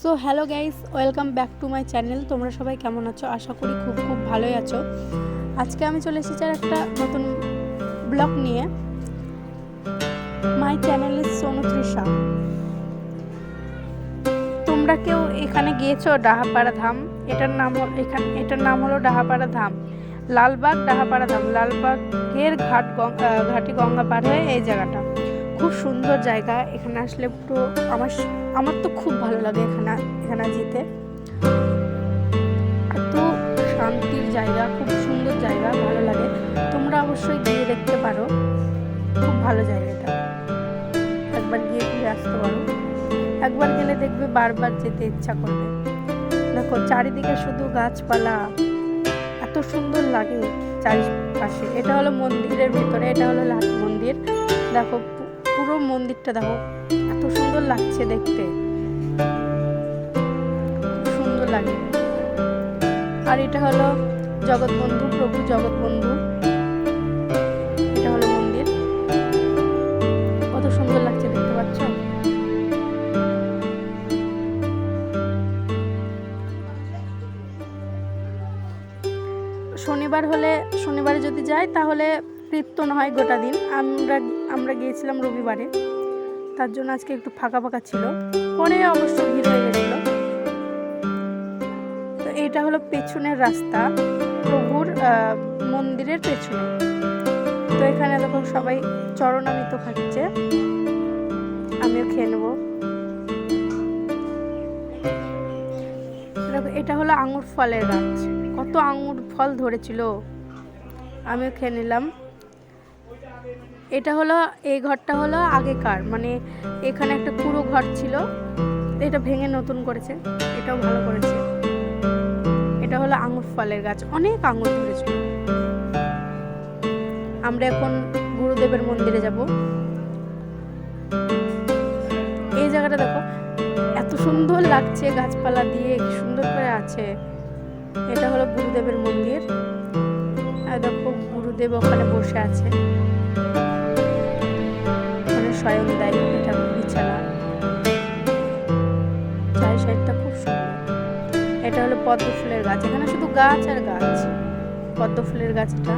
So hello guys, welcome back to my channel. তোমরা সবাই কেমন আছো? আশা করি খুব ভালোই আছো। আজকে আমি চলে এসেছি আর একটা নতুন ব্লগ নিয়ে। My channel is Sonu Trisha. তোমরা কেউ এখানে গিয়েছো? ডাহাপাড়া ধাম, এটার নাম হলো ডাহাপাড়া ধাম, লালবাগ ডাহাপাড়া ধাম। লালবাগের ঘাটি গঙ্গা পার হয়ে এই জায়গাটা। খুব সুন্দর জায়গা। এখানে আসলে পুরো আমার তো খুব ভালো লাগে এখানে যেতে। এত শান্তির জায়গা, খুব সুন্দর জায়গা, ভালো লাগে। তোমরা অবশ্যই গিয়ে দেখতে পারো, খুব ভালো জায়গা এটা। একবার গিয়ে ঘুরে আসতে পারো। একবার গেলে দেখবে বারবার যেতে ইচ্ছা করবে। দেখো চারিদিকে শুধু গাছপালা, এত সুন্দর লাগে চারিপাশে। এটা হলো মন্দিরের ভিতরে, এটা হলো লাট মন্দির। দেখো পুরো মন্দিরটা দেখো, এত সুন্দর লাগছে দেখতে, সুন্দর লাগে। আর এটা হলো জগৎবন্ধু, প্রভু জগৎবন্ধু। এটা হলো মন্দির, কত সুন্দর লাগছে দেখতে পাচ্ছ। শনিবারে যদি যাই তাহলে কীর্তন হয় গোটা দিন। আমরা গিয়েছিলাম রবিবারে, তার জন্য আজকে একটু ফাঁকা ছিল, পরে অবশ্য ভিড় হয়ে গেছিল। তো এটা হলো পেছনের রাস্তা, প্রভুর মন্দিরের পেছনে। তো এখানে দেখো সবাই চরণামৃত খাচ্ছে, আমিও খেয়ে নেবো। এটা হলো আঙুর ফলের গাছ, কত আঙুর ফল ধরেছিল, আমিও খেয়ে নিলাম। এটা হলো, এই ঘরটা হলো আগেকার, মানে এখানে একটা পুরো ঘর ছিল, এটা ভেঙে নতুন করেছে, এটাও ভালো করেছে। এটা হলো আঙুর ফলের গাছ, অনেক আঙুর ধরেছিল। আমরা এখন গুরুদেবের মন্দিরে যাব। এই জায়গাটা দেখো, এত সুন্দর লাগছে, গাছপালা দিয়ে কি সুন্দর করে আছে। এটা হলো গুরুদেবের মন্দির। আর দেখো গুরুদেব ওখানে বসে আছে, ওখানে শয়ন দেয়, এটা বিছানা। চারি সাইডটা খুব সুন্দর। এটা হলো পদ্ম ফুলের গাছ, এখানে শুধু গাছ আর গাছ। পদ্ম ফুলের গাছ, এটা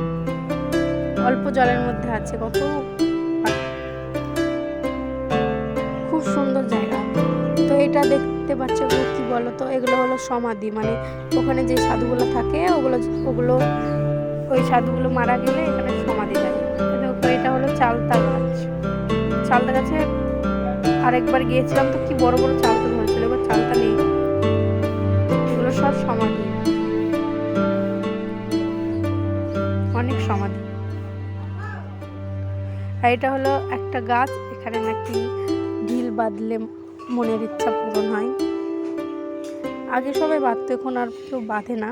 অল্প জলের মধ্যে আছে, কত খুব সুন্দর জায়গা। তো এটা দেখতে পাচ্ছ কি বলো তো, এগুলো হলো সমাধি, মানে ওখানে যে সাধুগুলো থাকে ওগুলো ওই সাধুগুলো মারা গেলে এখানে সমাধি দেয়। এটা হলো চালতা গাছ। চালতা গাছে আরেকবার গিয়েছিলাম তো কি বড় বড় চালতা ধরেছিল, এবার চালতা নেই, এগুলো সব সমাধি, অনেক সমাধি। আর এটা হলো একটা গাছ, এখানে নাকি ঢিল বাঁধলে মনের ইচ্ছা পূরণ হয়। আগে সবাই বাঁধতো, এখন আর কেউ বাঁধে না,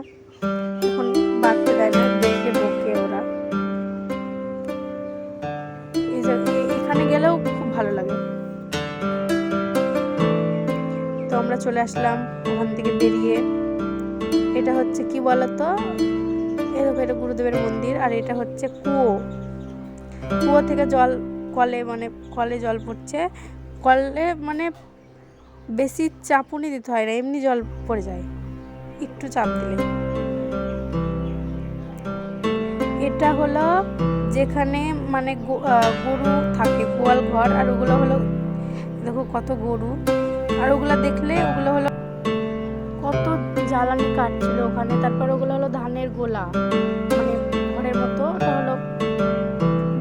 এখন বাঁধতে দেয় না, দেখে বকে ওরা। এখানে গেলেও খুব ভালো লাগে। তো আমরা চলে আসলাম ওখান থেকে বেরিয়ে। এটা হচ্ছে কি বলতো, এটা গুরুদেবের মন্দির। আর এটা হচ্ছে কুয়ো থেকে জল, কলে জল পড়ছে। কলে মানে বেশি চাপুনি দিতে হয় না, এমনি জল পড়ে যায় একটু চাপ দিলে। এটা হলো যেখানে মানে গরু থাকে, গোয়াল ঘর। আর ওগুলো হলো, দেখো কত গরু। আর ওগুলো দেখলে, ওগুলো হলো কত জ্বালানি কাঠ ছিল ওখানে। তারপর ওগুলো হলো ধানের গোলা, মানে ঘরের মতো। ওটা হলো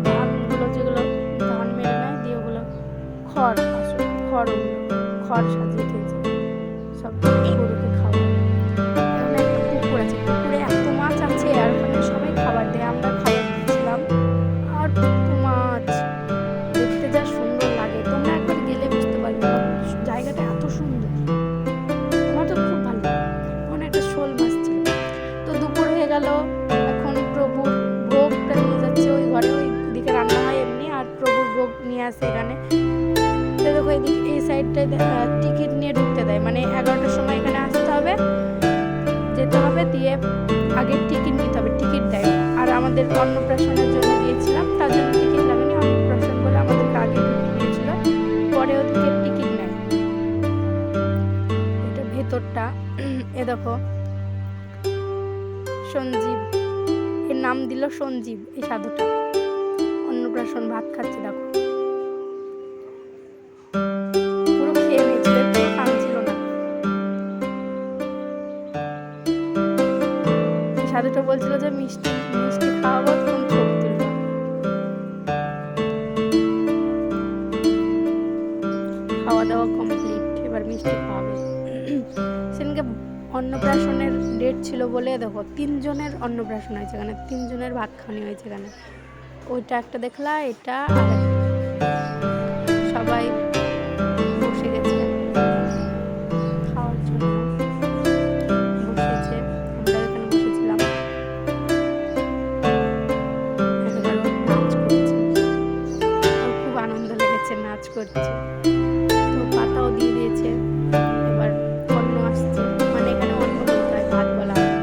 ধানগুলো, যেগুলো ধান মেরে নেয় দিয়ে ওগুলো খড় সাজিয়ে দিয়েছে, সব গরুকে খাওয়া। এখানে একটা পুকুর আছে, পুকুরে এত মাছ আছে, আর ওখানে সবাই খাবার দেয়, আমরা খাবার দিচ্ছিলাম। আর মাছ দেখতে যা সুন্দর লাগে, তোমরা একবার গেলে বুঝতে পারবে জায়গাটা এত সুন্দর। আমার তো খুব ভালো লাগে। ওখানে একটা শোল মাছ ছিল। তো দুপুর হয়ে গেল, এখন প্রভুর ভোগটা নিয়ে যাচ্ছে ওই ঘরে, ওই দিকে রান্না হয় এমনি, আর প্রভুর ভোগ নিয়ে আসে এখানে। দেখো এই সাইডটায় টিকিট নিয়ে ঢুকতে দেয়, মানে 11টার সময় এখানে আসতে হবে, যেতে হবে, দিয়ে আগে টিকিট নিতে হবে, টিকিট দেয়। আর আমাদের অন্নপ্রাশনের জন্য গিয়েছিলাম, তার জন্য টিকিট লাগেনি, অন্নপ্রাশন বলে আমাদেরকে আগে ঢুকিয়ে দিয়েছিল, পরে ওদিকে টিকিট নেয়। এটা ভিতরটা। এ দেখো সঞ্জীব, এর নাম দিল সঞ্জীব এই সাধুটা। অন্নপ্রাশন ভাত খাচ্ছে দেখো, পুরো খেয়ে নিয়েছিল, একটু কাঁদছিল না। সাধুটা বলছিল যে মিষ্টি মিষ্টি খাওয়াবো, তখন ছবি তুলবো। খাওয়া দাওয়া কমপ্লিট, এবার মিষ্টি খাওয়াবে। সেদিনকে অন্নপ্রাশনের ডেট ছিল বলে দেখো 3 জনের অন্নপ্রাশন হয়েছে এখানে, 3 জনের ভাত খাওয়ানি হয়েছে এখানে। ওইটা একটা দেখলা, এটা আর সবাই বসে গেছে খাওয়ার জন্য, বসেছে, আমরা এখানে বসেছিলাম। নাচ করছে, খুব আনন্দ লেগেছে, নাচ করছে। তো পাতাও দিয়ে দিয়েছে, এবার অন্ন আসছে, মানে এখানে অন্ন বলতে হয়, ভাত বলা হয়।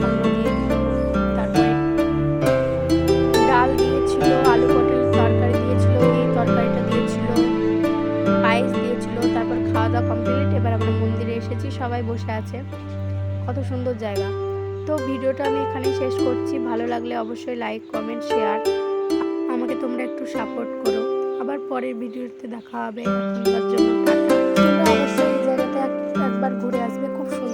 অন্ন দিয়ে দিল, তারপরে ডাল দিয়েছিল, আলু পটল তরকারি দিয়েছিল, এই তরকারিটা দিয়েছিল, পায়েস দিয়েছিল। তারপর খাওয়া দাওয়া কমপ্লিট, এবার আমরা মন্দিরে এসেছি, সবাই বসে আছে, কত সুন্দর জায়গা। তো ভিডিওটা আমি এখানেই শেষ করছি। ভালো লাগলে অবশ্যই লাইক কমেন্ট শেয়ার, আমাকে তোমরা একটু সাপোর্ট করো। আবার পরের ভিডিওতে দেখা হবে, এখনকার জন্য টাটা। তোমরা অবশ্যই এই জায়গাটা একবার ঘুরে আসবে, খুব সুন্দর।